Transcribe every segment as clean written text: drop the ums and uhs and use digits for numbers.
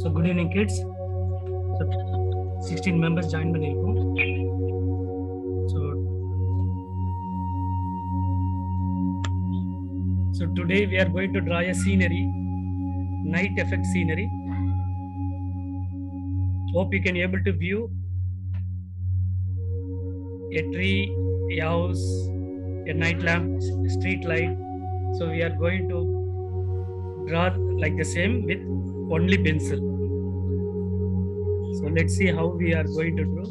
So good evening, kids. So 16 members join பண்ணிருக்கோம். So today we are going to draw a scenery, night effect scenery. Hope you can able to view a tree, a house, a night lamp, street light. So we are going to draw like the same with only pencil. So let's see how we are going to draw.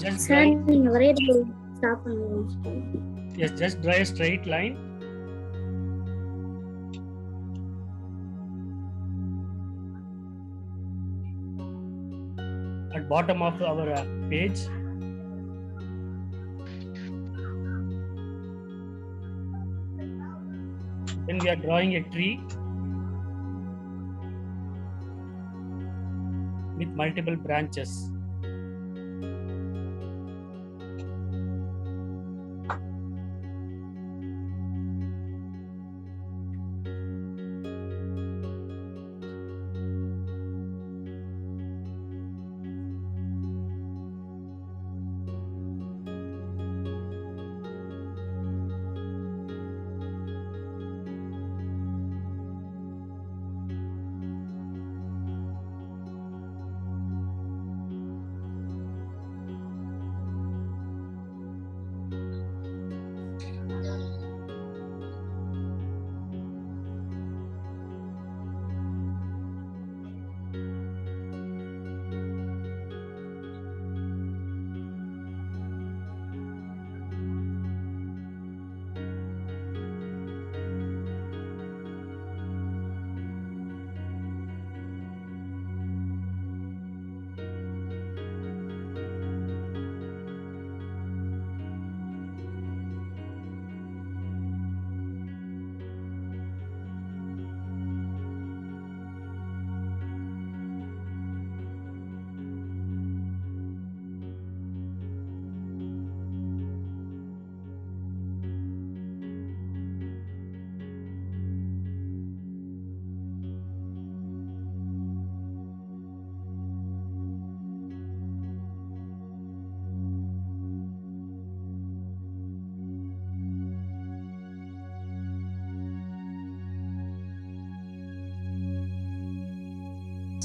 Just Sir, draw, நீங்க ஒரே stop பண்ணுங்க. yes, just draw a straight line. At bottom of our page. Then we are drawing a tree with multiple branches.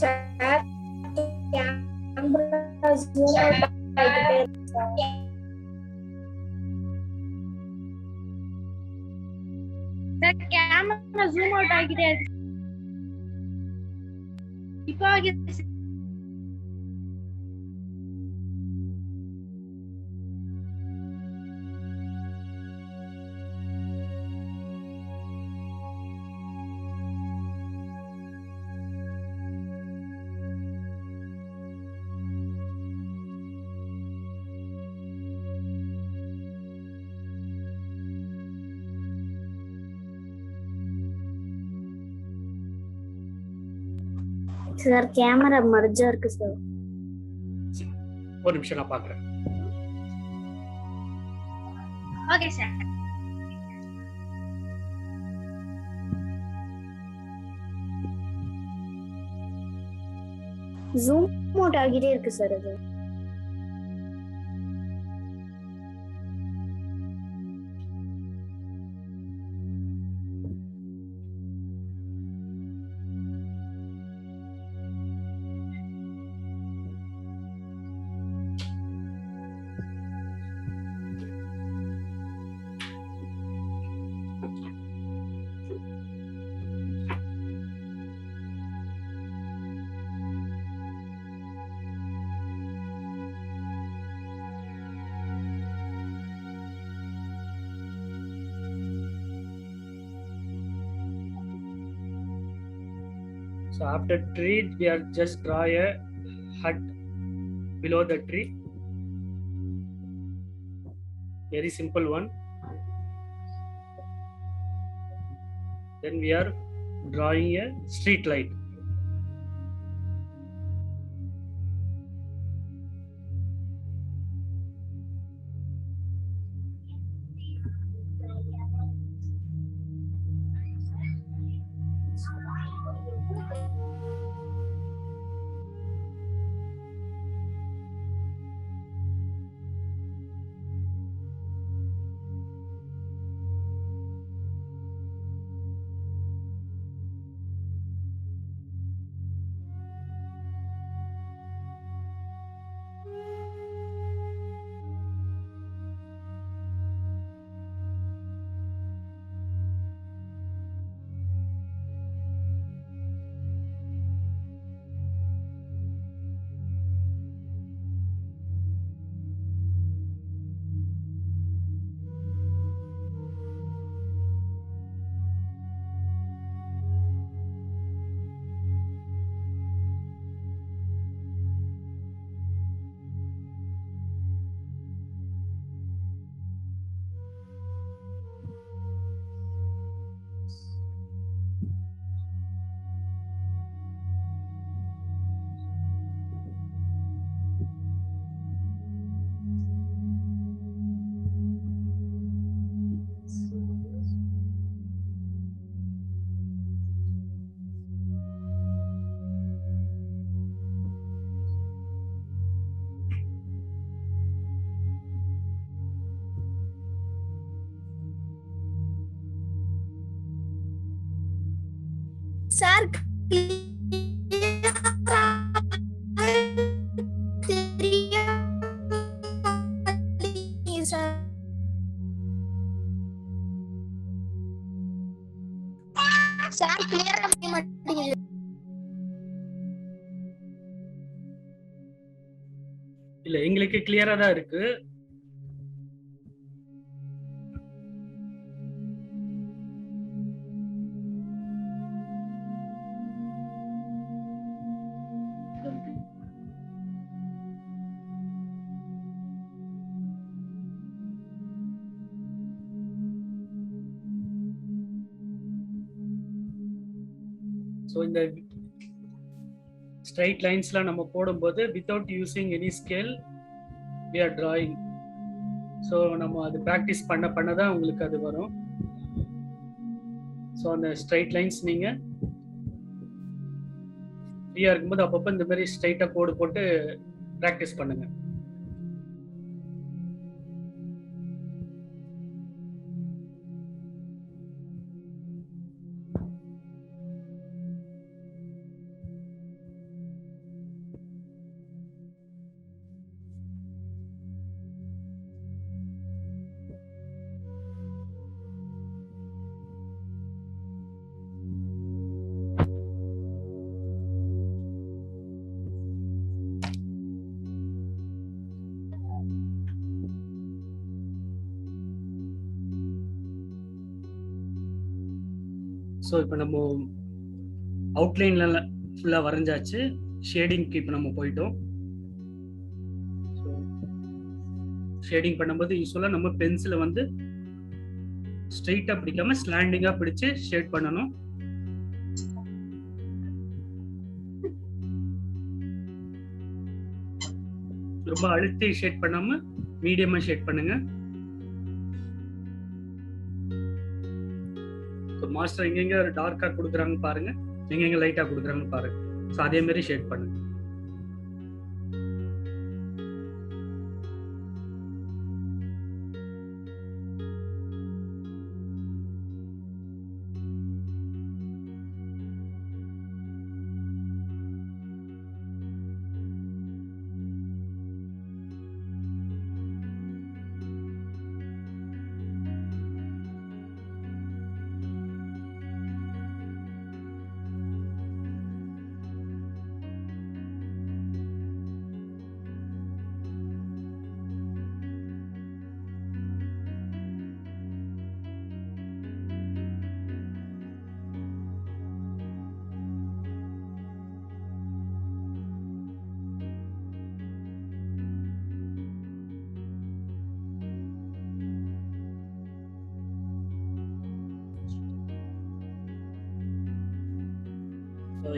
Sir camera zoom out ஆகிட்டே இருக்கு sir. Sir camera zoom out ஆகிட்டே இருக்கு. இப்போ ஆகிடுச்சு. Sir camera மர்ஜா இருக்கு sir. ஒரு நிமிஷம் நான் பார்க்குறேன். Okay sir. ஜூம் அவுட் ஆகிட்டே இருக்கு சார் அது. So after tree, we are just draw a hut below the tree. Very simple one. Then we are drawing a street light. Sir, clear மாட்டேங்குது. இல்ல எங்களுக்கு கிளியரா தான் இருக்கு. ஸோ இந்த ஸ்ட்ரைட் லைன்ஸ்லாம் நம்ம போடும்போது without using any scale we are drawing. So நம்ம அது ப்ராக்டிஸ் பண்ண பண்ண தான் உங்களுக்கு அது வரும். ஸோ அந்த ஸ்ட்ரைட் லைன்ஸ் நீங்கள் ஃப்ரீயாக இருக்கும்போது அப்பப்போ இந்த மாதிரி ஸ்ட்ரைட்டாக கோடு போட்டு ப்ராக்டிஸ் பண்ணுங்க. ஸோ இப்போ நம்ம அவுட்லைன்ல ஃபுல்லாக வரைஞ்சாச்சு. ஷேடிங்க்கு இப்போ நம்ம போயிட்டோம். ஸோ ஷேடிங் பண்ணும்போது யூஸ்வலாக நம்ம பென்சிலை வந்து ஸ்ட்ரெயிட்டாக பிடிக்காம ஸ்லாண்டிங்காக பிடிச்சு ஷேட் பண்ணணும். ரொம்ப அழுத்தி ஷேட் பண்ணாம மீடியமா ஷேட் பண்ணுங்க. மாஸ்டர் எங்கெங்க டார்க்கா கொடுக்குறாங்க பாருங்க, எங்கெங்க லைட்டா கொடுக்குறாங்க பாருங்க. ஸோ அதே மாதிரி ஷேட் பண்ணுங்க.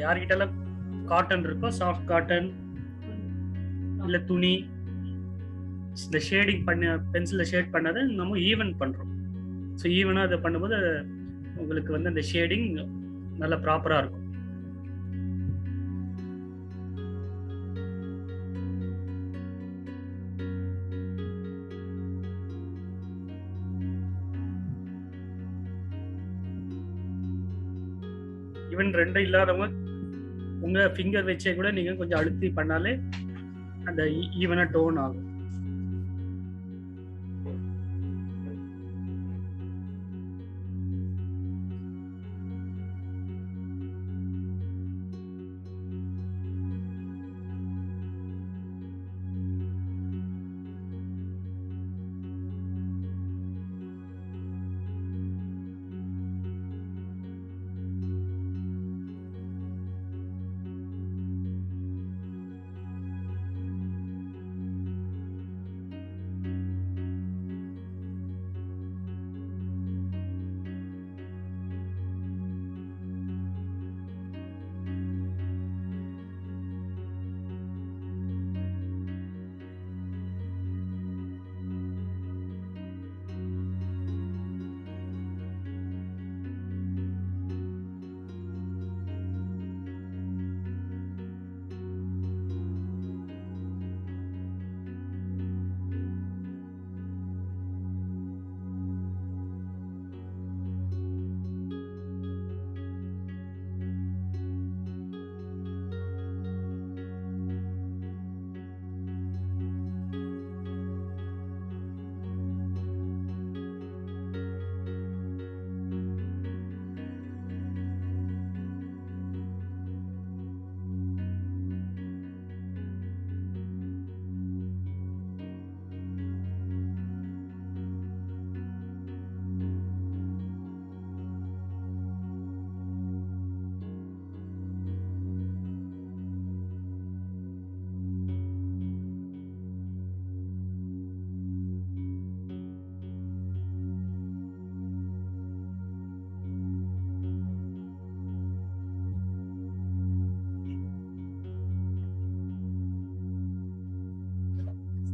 யார்கிட்டலாம் காட்டன் இருக்கோ, சாஃப்ட் காட்டன் இல்லை துணி, இந்த ஷேடிங் பண்ண பென்சிலில் ஷேட் பண்ணதை நம்ம ஈவன் பண்ணுறோம். ஸோ ஈவனாக அதை பண்ணும்போது உங்களுக்கு வந்து அந்த ஷேடிங் நல்லா ப்ராப்பராக இருக்கும். ஈவன் ரெண்டும் இல்லாதவங்க உங்கள் ஃபிங்கர் வச்சே கூட நீங்கள் கொஞ்சம் அழுத்தி பண்ணாலே அந்த ஈவனாக டோன் ஆகும்.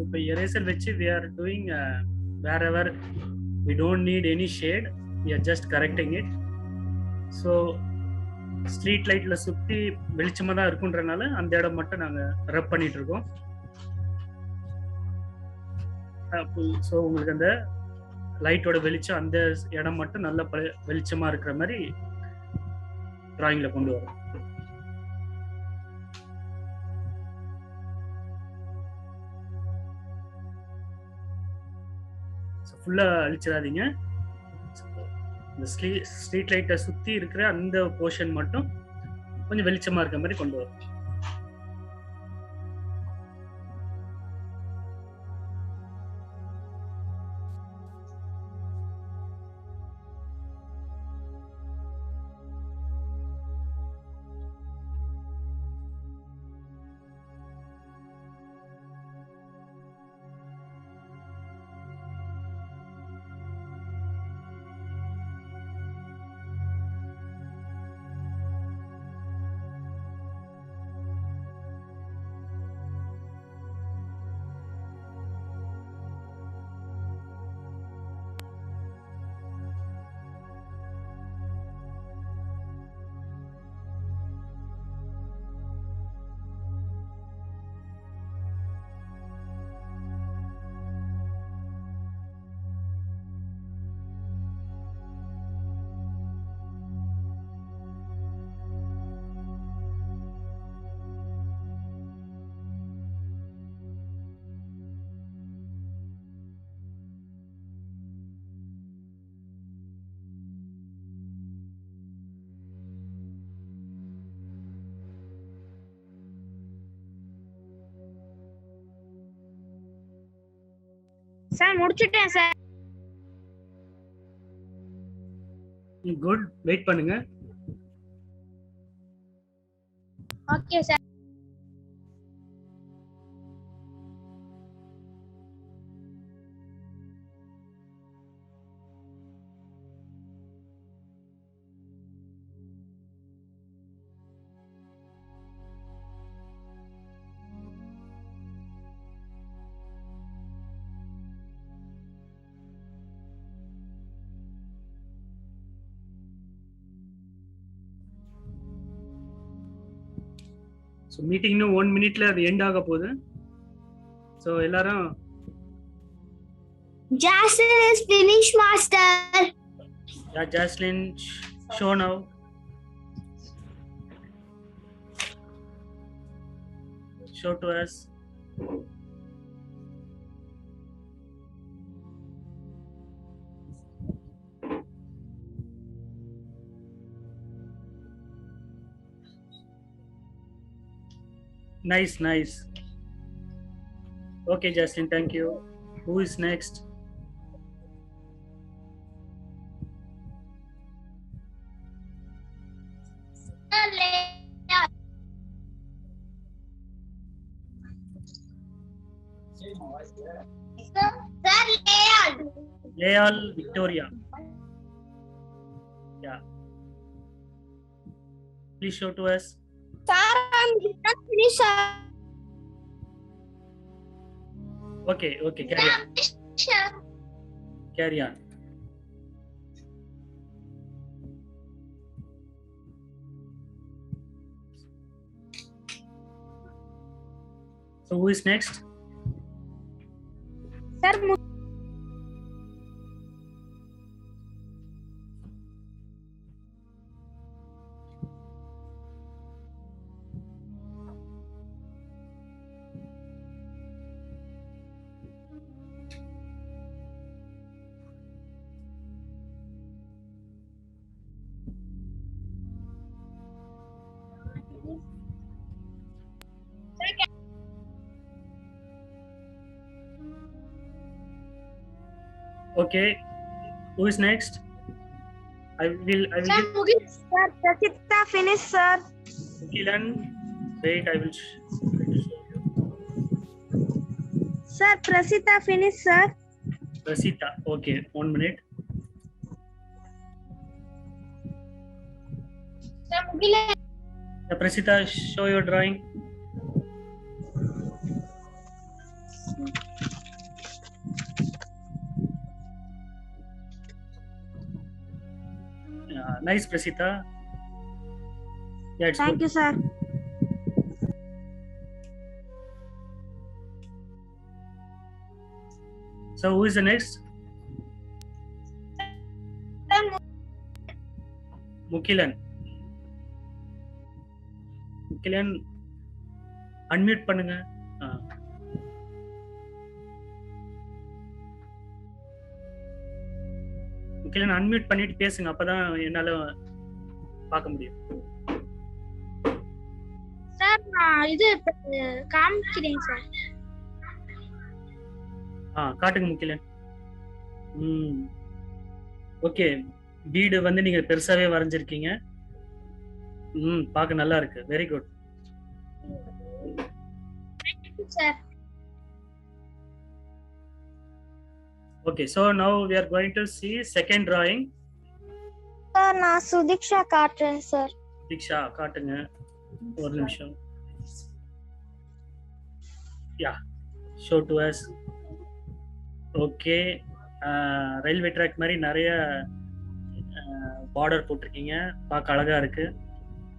இப்போ eraser வச்சு we are doing wherever we don't need any shade, we are just correcting it. So street லைட்ல சுற்றி வெளிச்சமாக தான் இருக்குன்றனால அந்த இடம் மட்டும் நாங்கள் ரப் பண்ணிட்டு இருக்கோம். ஸோ உங்களுக்கு அந்த லைட்டோட வெளிச்சம் அந்த இடம் மட்டும் நல்ல வெளிச்சமாக இருக்கிற மாதிரி டிராயிங்கில் கொண்டு வரும். ஃபுல்லாக அழிச்சிடாதீங்க. இந்த ஸ்ட்ரீட் லைட்டை சுற்றி இருக்கிற அந்த போர்ஷன் மட்டும் கொஞ்சம் வெளிச்சமாக இருக்க மாதிரி கொண்டு வரும். சார் முடிச்சிட்டேன் சார். குட், வெயிட் பண்ணுங்க. Okay sir. ஸோ மீட்டிங் இன்னும் 1 minute அது எண்ட் ஆக போகுது. ஸோ எல்லாரும் Jaslyn is finished, master. Yeah, Jaslyn, show now. Show to us. Nice. Okay, Jaslyn, thank you. Who is next? Leal Victoria. Yeah. Please show to us. Sir, I'm not finished, sir. Okay, carry on. So who is next? Sir, Okay, who is next? I will Sir, Mugilan, sir, Prasita finished, sir. Mugilan, wait, I will try to show you. Sir, Prasita finished, sir. Prasita, okay, 1 minute. Sir, Mugilan. Prasita, show your drawing. Nice, Prasita. Yeah, it's Thank good. you, sir. So who is the next? Mukilan. Unmute பண்ணுங்க. முக்கியம் unmute பண்ணிட்டு பேசுங்க, அப்பதான் என்னால பார்க்க முடியும். Sir நான் இது காமிக்கிறேன் சார். காட்டுங்க முக்கியம். ஓகே, வீடு வந்து நீங்க பெருசாவே வரைஞ்சிருக்கீங்க. பார்க்க நல்லா இருக்கு. Very good. Sir. Okay, so now we are going to see second drawing. Sir, நான் சுதிக்ஷா காட்டுறேன் சார். சுதிக்ஷா காட்டுங்க, ஒரு நிமிஷம். Yeah, show to us. Okay, railway track மாதிரி நிறைய பார்டர் போட்டிருக்கீங்க, பார்க்க அழகா இருக்கு.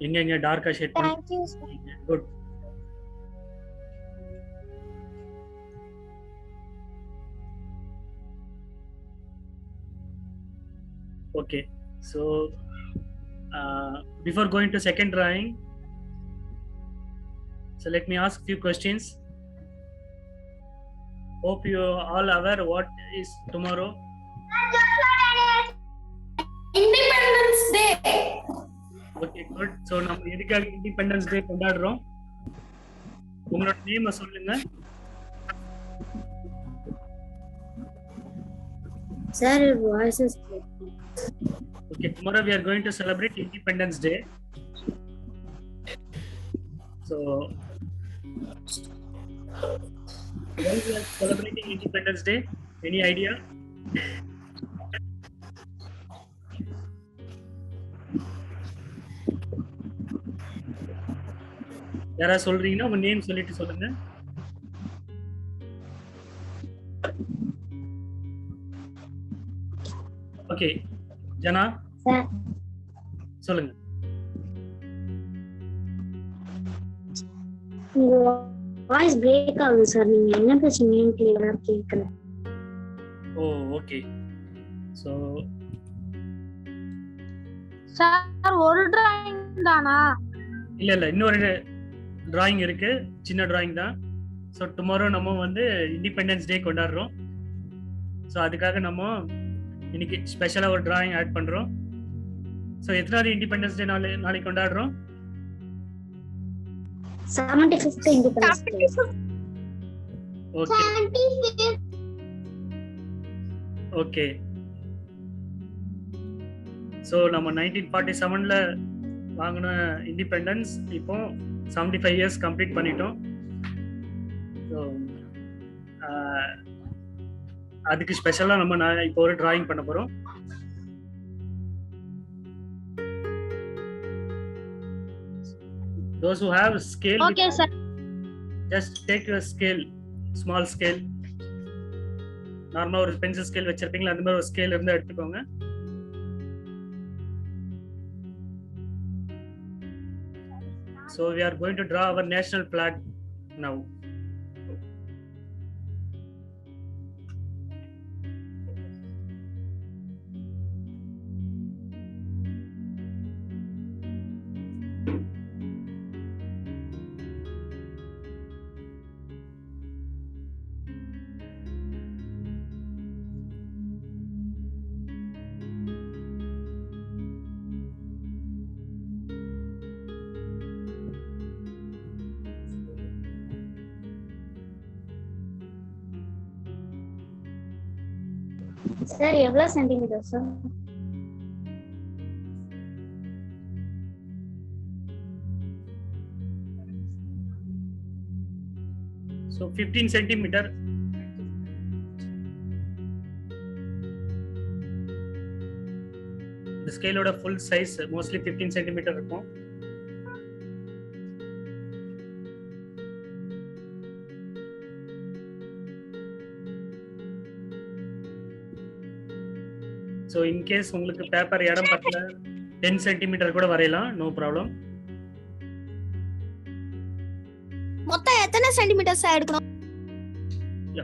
எங்க டார்க்கா ஷேட் பண்ணி. Thank you sir. Good. Okay, so before going to second drawing, so let me ask few questions. Hope you all aware what is tomorrow. Independence Day. Okay, good. So நம்ம எதுக்காக Independence Day கொண்டாடுறோம்? உங்களோட name சொல்லுங்க. Sir, voice is Okay, tomorrow we are going to celebrate Independence Day. So, when we are celebrating Independence Day, any idea? யாரா சொல்றீங்கன்னா உங்க name சொல்லிட்டு சொல்லுங்க. ஓகே, ஜனா சொல்லுங்க. உங்க வாய்ஸ் பிரேக் ஆகுது சார். நீங்க என்ன பேசுறீங்கன்னு கிளியரா கேட்கல. ஓ ஓகே. ஸோ சார் ஒரு டிராயிங் தானா? இல்லை இன்னொரு டிராயிங் இருக்கு, சின்ன டிராயிங் தான். ஸோ டுமாரோ நம்ம வந்து இண்டிபெண்டன்ஸ் டே கொண்டாடுறோம். ஸோ அதுக்காக நம்ம இன்னைக்கு ஸ்பெஷலாக ஒரு டிராயிங் ஆட் பண்ணுறோம். ஸோ எத்தனாவது இண்டிபெண்டன்ஸ் டே நாளைக்கு கொண்டாடுறோம்? 75th independence day. Okay okay. So நம்ம 1947ல வாங்கின இண்டிபெண்டன்ஸ் இப்போ 75 இயர்ஸ் கம்ப்ளீட் பண்ணிட்டோம். ஸோ அதுக்கு ஸ்பெஷலாக நம்ம இப்போ ஒரு டிராயிங் பண்ண போகிறோம். Those who have scale, okay sir. just take a scale, small scale. நார்மலா ஒரு பென்சில் ஸ்கேல் வச்சிருப்பீங்களா, அந்த மாதிரி ஒரு ஸ்கேல் இருந்தா எடுத்துக்கோங்க. So we are going to draw our national flag now. Sir எவ்வளவு சென்டிமீட்டர் சார்? So 15 centimeter. இந்த ஸ்கேலோட ஃபுல் சைஸ் மோஸ்ட்லி 15 சென்டிமீட்டர் இருக்கும். ஸோ இன்கேஸ் உங்களுக்கு பேப்பர் இடம் பத்தல 10 சென்டிமீட்டர் கூட வரையலாம், நோ ப்ராப்ளம். மொத்தம் எத்தனை சென்டிமீட்டர்ஸ் எடுக்கணும்?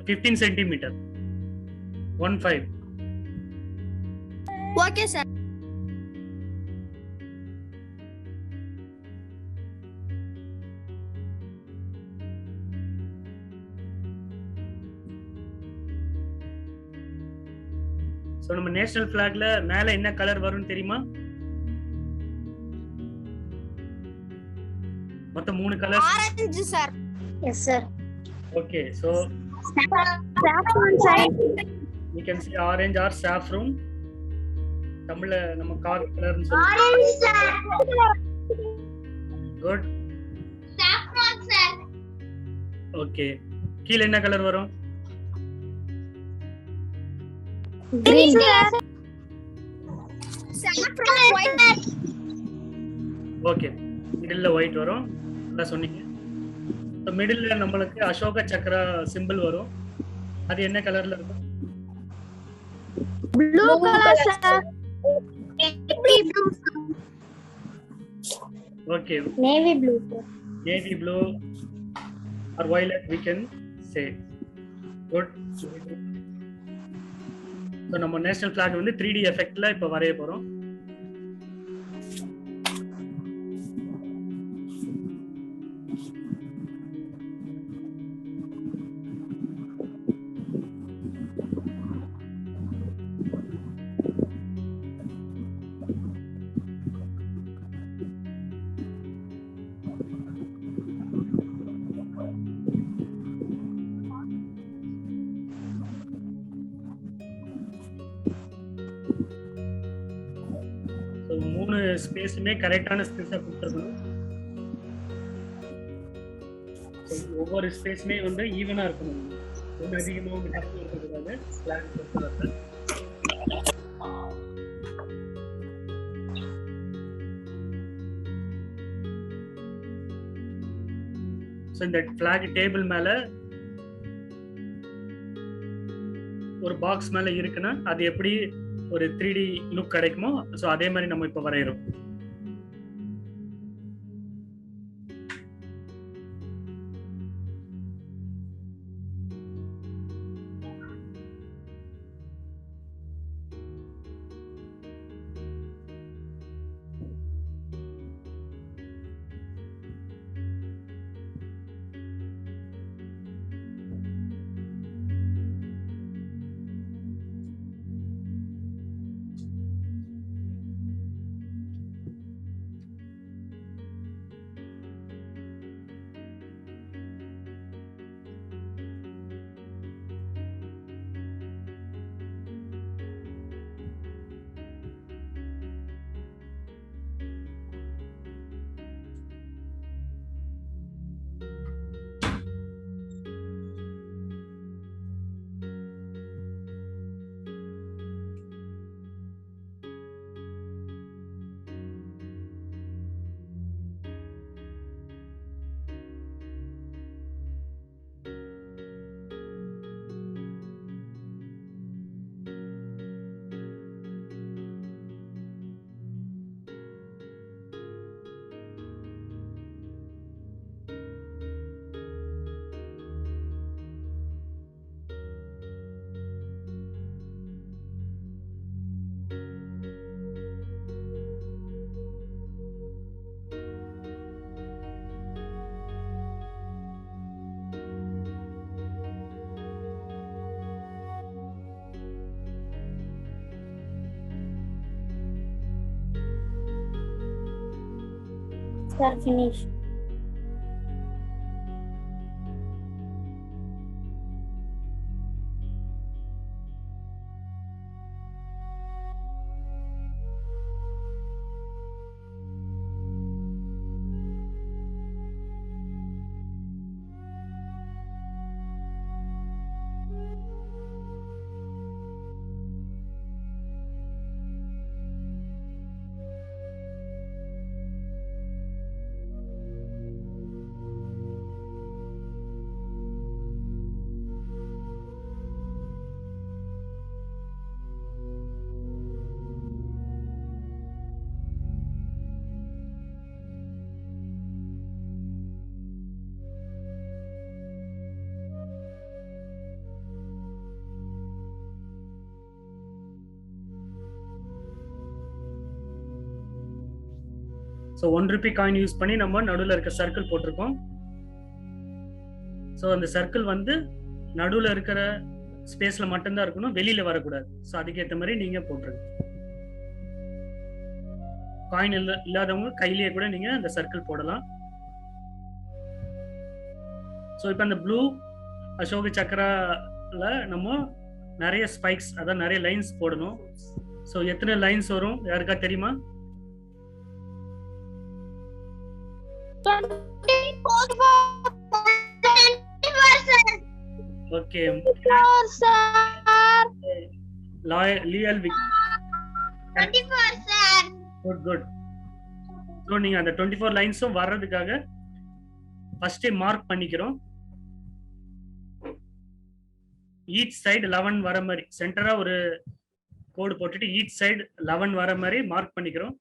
15 சென்டிமீட்டர் 15. Okay sir. ஸோ நம்ம நேஷனல் ஃபிளாக்ல மேல என்ன கலர் வரும்னு தெரியுமா? மொத்தம் 3 colour. Orange sir. Yes sir. Okay. So saffron sir. you can see orange or saffron. தமிழ்ல நம்ம கார் கலர்னு சொல்லுவோம். Orange sir. Good. saffron sir. Okay. கீழ என்ன கலர் வரும்? green sir. saffron white. Okay. மிடில்ல ஒயிட் வரும். அதான் சொன்னீங்க. ஸோ மிடில்ல நம்மளுக்கு அசோக சக்கரா சிம்பிள் வரும். அது என்ன கலர்ல இருக்கும்? blue color sir. navy blue. Okay. Navy blue sir. Navy blue or violet we can say. Good. So நம்ம நேஷனல் ஃபிளாக் வந்து 3D எஃபெக்ட்ல இப்போ வரைய போறோம். மூணு ஸ்பேஸுமே கரெக்டான ஸ்பேஸா கொடுத்துருக்கணும். ஒவ்வொரு ஸ்பேஸுமே வந்து ஈவனா இருக்கணும். ஒன்று அதிகமாக ஒன்று கம்மியாக இருக்கக்கூடாது. பிளான் கொடுத்துருக்காங்க. ஸோ இந்த ஃபிளாக் டேபிள் மேல ஒரு பாக்ஸ் மேல இருக்குன்னா அது எப்படி ஒரு 3D லுக் கிடைக்குமோ ஸோ அதே மாதிரி நம்ம இப்போ வரைகிறோம். Sir, finish. So 1 Ruby coin use பண்ணி நம்ம நடுவில் இருக்க சர்க்கிள் போட்டிருக்கோம். ஸோ அந்த சர்க்கிள் வந்து நடுவில் இருக்கிற ஸ்பேஸ்ல மட்டும்தான் இருக்கணும், வெளியில வரக்கூடாது. ஸோ அதுக்கேற்ற மாதிரி நீங்க போட்டுருங்க. காயின் இல்லாதவங்க கையிலேயே கூட நீங்க அந்த சர்க்கிள் போடலாம். ஸோ இப்போ அந்த ப்ளூ அசோக சக்கரால நம்ம நிறைய ஸ்பைக்ஸ், அதாவது நிறைய லைன்ஸ் போடணும். ஸோ எத்தனை லைன்ஸ் வரும் யாருக்கா தெரியுமா? 24 okay, sir. லியல் 24 sir. Good. So நீங்க அந்த 24 லைன்ஸும் வர்றதுக்காக ஃபர்ஸ்டே மார்க் பண்ணிக்கிறோம். ஈச் சைடு 11 வர மாதிரி சென்டரா ஒரு கோடு போட்டுட்டு ஈச் சைடு 11 வர மாதிரி மார்க் பண்ணிக்கிறோம்.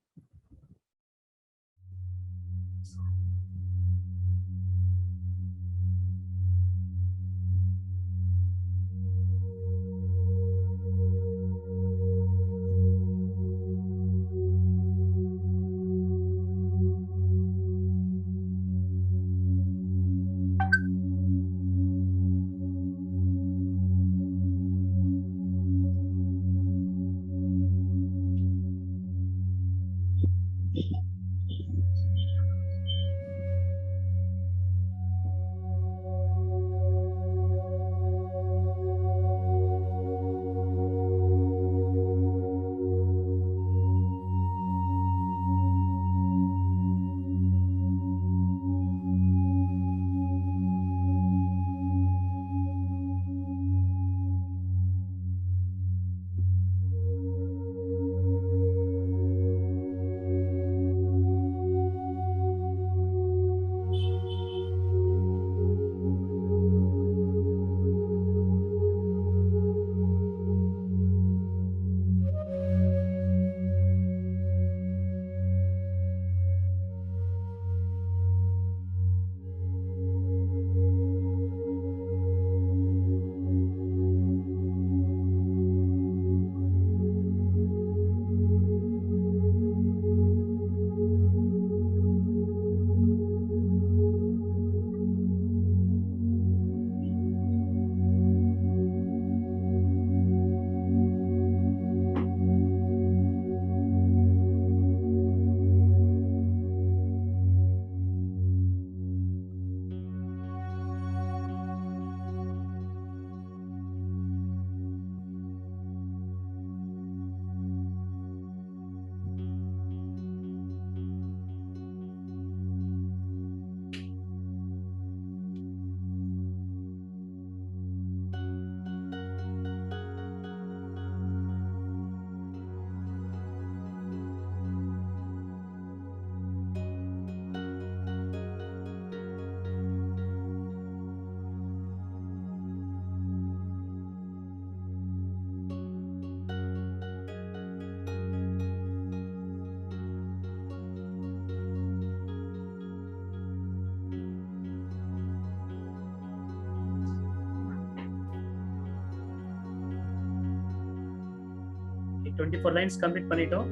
Okay, 24 lines complete பண்ணிட்டோம்.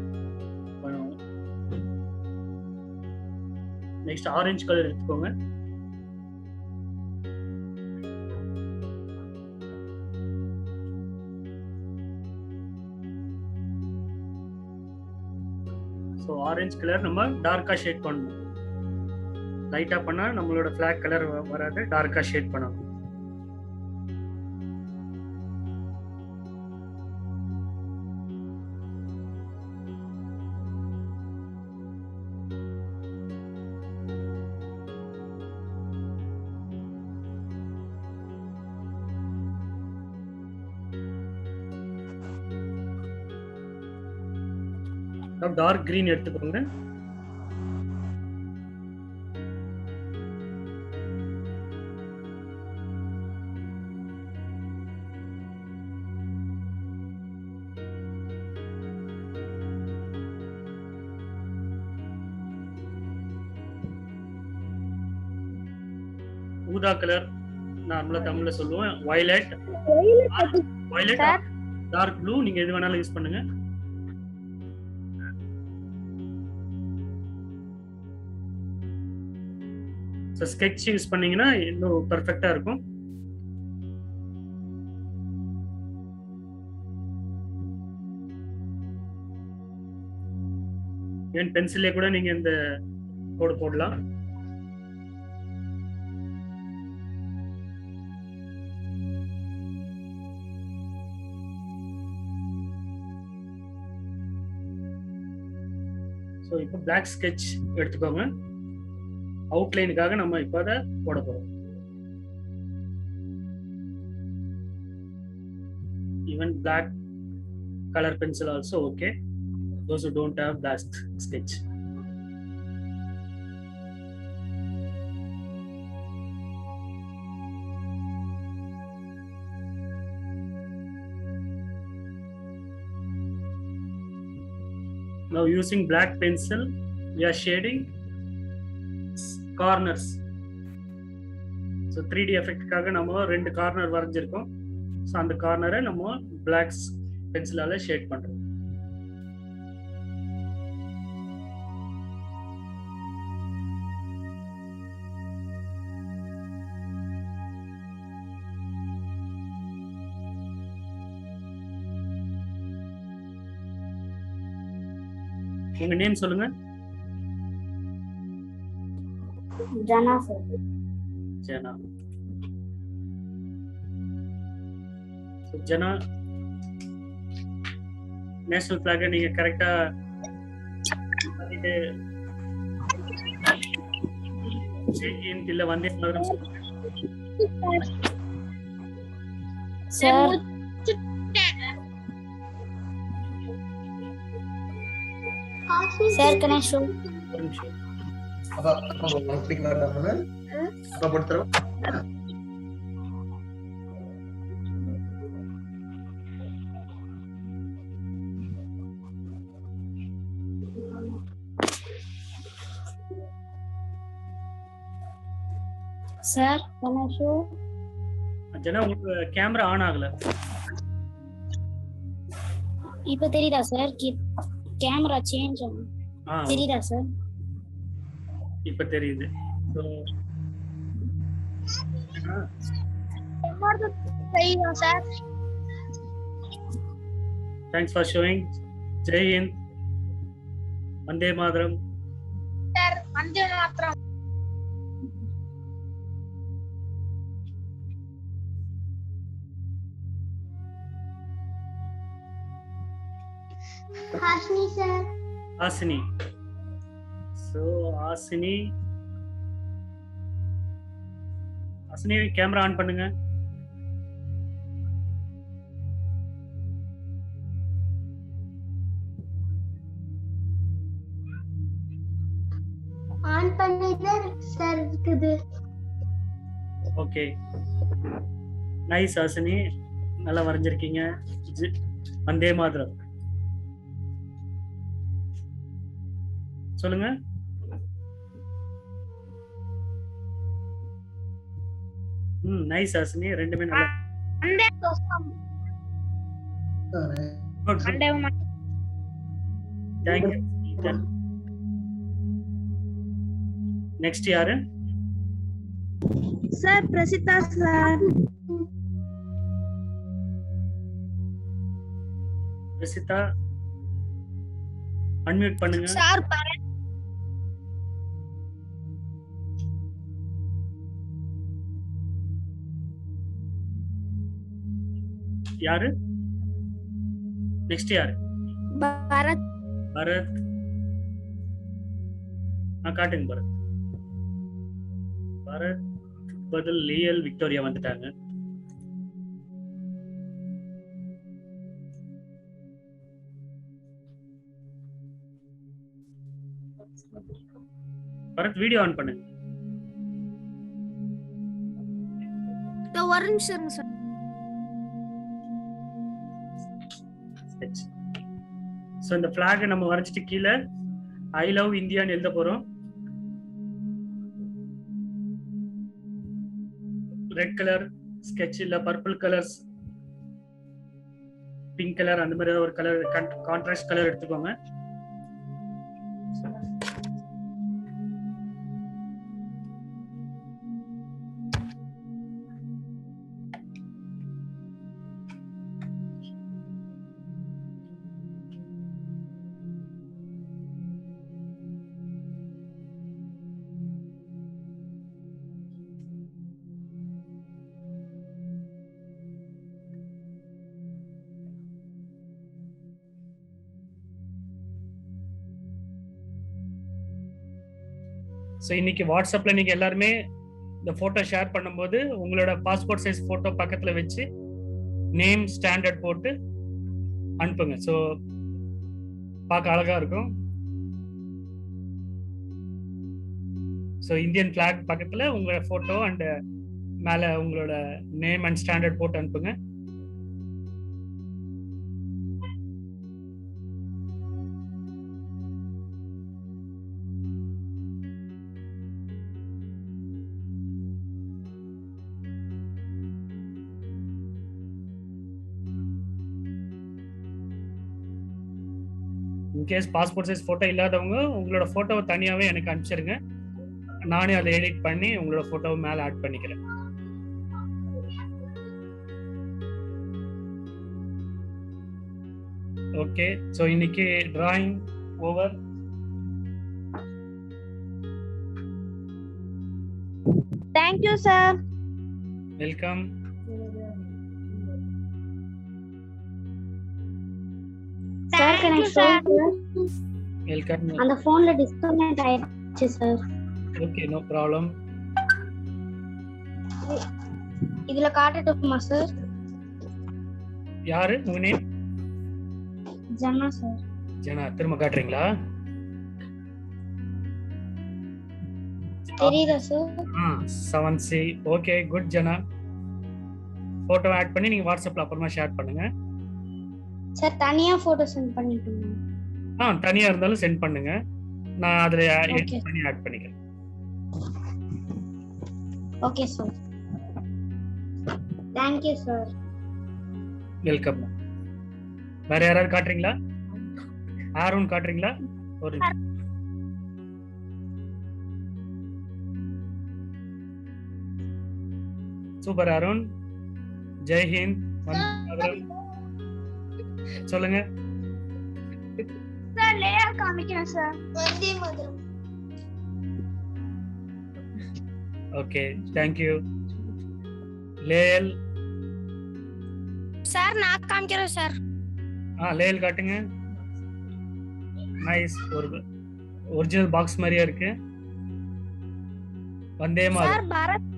நெக்ஸ்ட் ஆரஞ்சு கலர் எடுத்துக்கோங்க. ஸோ ஆரஞ்சு கலர் நம்ம டார்க்கா ஷேட் பண்ணணும். லைட்டா பண்ணா நம்மளோட ஃபிளாக் கலர் வராது, டார்க்கா ஷேட் பண்ணணும். டார்க் கிரீன் எடுத்துக்கோங்க. ஊதா கலர் நார்மலா தமிழ்ல சொல்லுவோம், வயலட், டார்க் ப்ளூ, நீங்க எது வேணாலும் யூஸ் பண்ணுங்க. ஸ்கெட்ச் யூஸ் பண்ணீங்கன்னா இன்னும் பெர்ஃபெக்ட்டா இருக்கும். ஏன் பென்சிலே கூட நீங்க இந்த கோடு போடலாம். ஸோ இப்போ பிளாக் ஸ்கெட்ச் எடுத்துக்கோங்க. அவுட்லைனுக்காக நம்ம இப்போ அதை போட போறோம். Even black colour pencil also okay, those who don't have black sketch. Now using black pencil we are shading corners. So 3D effect காக நம்ம ரெண்டு கார்னர் வரைஞ்சிருக்கோம். ஸோ அந்த கார்னரை நம்ம பிளாக் பென்சிலால ஷேட் பண்றோம். உங்க நேம் சொல்லுங்க. ஜனா சார். ஜனா. ஜனா, நேஷனல் பிளாக நீங்க கரெக்டா இல்ல Vande Mataram sir. Sir can I show? Sir, can I show? Jana, உங்க கேமரா ஆன் ஆகல. இப்போ தெரியுதா சார்? கேமரா சேஞ்ச் ஆகும். தெரியுதா சார்? இப்போ தெரியுது. So sir, thanks for showing. Jai Hind, Vande Mataram. Sir Vande Mataram. Hasini sir. Hasini. So Hasini camera on பண்ணுங்க. ஆன் பண்ணிட்டே சார் இருக்குது. ஓகே, நைஸ் ஹாசினி, நல்லா வரைஞ்சிருக்கீங்க. வந்தே மாதரம் சொல்லுங்க. நைஸ் ஹாசினி, ரெண்டுமே நல்லா. Thank you. நெக்ஸ்ட் யாரு? Sir Prasitha sir. Prasitha unmute பண்ணுங்க. சார் யாரு? நெக்ஸ்ட் யாரு? பரத். பரத். காட்டுங்க பரத். பரத் பதில் லியல் விக்டோரியா வந்துட்டாங்க. பரத் வீடியோ ஆன் பண்ணுங்க. ஒரு நிமிஷம் சார். சோ இந்த flag நம்ம வரைச்சிட்டு கீழே ஐ லவ் இந்தியான்னு எழுத போறோம். ரெட் கலர் ஸ்கெட்ச் இல்ல பர்பிள் கலர்ஸ், பிங்க் கலர் அந்த மாதிரி ஒரு கலர் கான்ட்ராஸ்ட் கலர் எடுத்துக்கோங்க. ஸோ இன்னைக்கு வாட்ஸ்அப்ல நீங்க எல்லாருமே இந்த போட்டோ ஷேர் பண்ணும்போது உங்களோட பாஸ்போர்ட் சைஸ் போட்டோ பக்கத்துல வச்சு நேம் ஸ்டாண்டர்ட் போட்டு அனுப்புங்க. ஸோ பார்க்க அழகா இருக்கும். ஸோ இந்தியன் பிளாக் பக்கத்துல உங்க போட்டோ அண்ட் மேல உங்களோட நேம் அண்ட் ஸ்டாண்டர்ட் போட்டு அனுப்புங்க. இன்கேஸ் பாஸ்போர்ட் சைஸ் போட்டோ இல்லாதவங்க உங்களோட போட்டோவை தனியாவே எனக்கு அனுப்பிச்சிருங்க. நானே அதை எடிட் பண்ணி உங்களோட போட்டோவை மேல ஆட் பண்ணிக்கிறேன். ஓகே, சோ இன்னைக்கு drawing over. Thank you sir. Welcome. Sir can I show you? Welcome. அந்த போன்ல டிஸ்கனெக்ட் ஆயிடுச்சு சார். Okay, no problem. இதுல காட்டட்டுமா சார்? யாரு உங்க நேம்? ஜனா சார். ஜனா, திரும்ப காட்டுறீங்களா? தெரியுதா சார்? 7C. ஓகே, குட் ஜனா. போட்டோ ஆட் பண்ணி நீங்க வாட்ஸ்அப்ல அப்புறமா ஷேர் பண்ணுங்க. சார் தனியா போட்டோ சென்ட் பண்ணிட்டுமா? தனியா இருந்தாலும் சென்ட் பண்ணுங்க. நான் அதுல Okay. எடிட் பண்ணி ஆட் பண்ணிக்கிறேன். Okay sir. Thank you sir. Welcome. வேற யாராவது காட்டுறீங்களா? ஆரோன் காட்டுறீங்களா? ஒரு சூப்பர் ஆரோன். ஜெய் ஹிந்த். சொல்லுங்க சார் லேயர் காமிக்கிறேன் sir. Vande Mataram. Okay, thank you. லேயல். சார் நான் காமிக்கிறேன் சார். லேயல் காட்டுங்க. நைஸ். ஒரு ஒரிஜினல் பாக்ஸ் மாதிரியா இருக்கு. வந்தே மாதரம். சார் பரத்.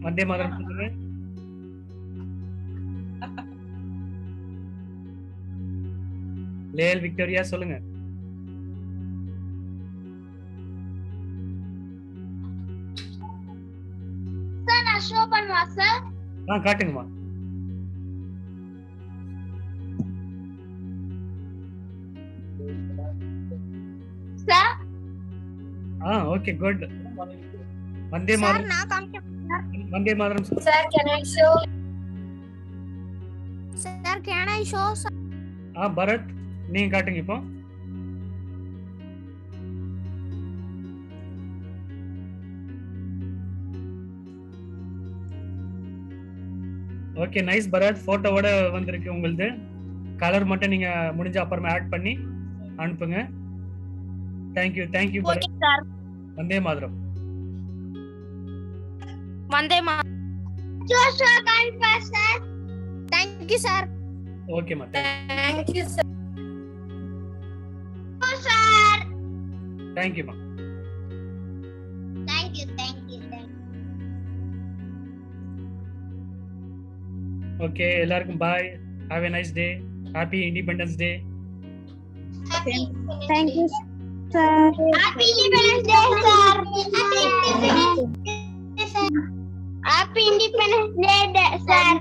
வந்தே மாதரம் சொல்லுங்க. லேயல் விக்டோரியா சொல்லுங்க. சார் நான் ஷோ பண்ணுவா சார்? காட்டுங்கம்மா. Sir okay, good. Vande Mataram. Sir நான் காமிக்கிறேன். Vande Mataram. Sir can I show? Sir can I show? Bharat நீங்க காட்டுங்க இப்போ. Okay, nice Bharat. போட்டோவோட வந்திருக்கு உங்களுது. கலர் மட்டும் நீங்க முடிஞ்ச அப்புறமா ஆட் பண்ணி அனுப்புங்க. Thank you Bharat. Okay sir. Vande Mataram. Vande Mataram. Joshua காமிப்பா sir. Thank you, sir. Okay, ma. Thank you, sir. Thank you, ma. Thank you. Okay, எல்லாருக்கும் bye. Have a nice day. Happy Independence Day. Thank you, sir. Happy Independence Day, sir. Happy Independence Day, sir.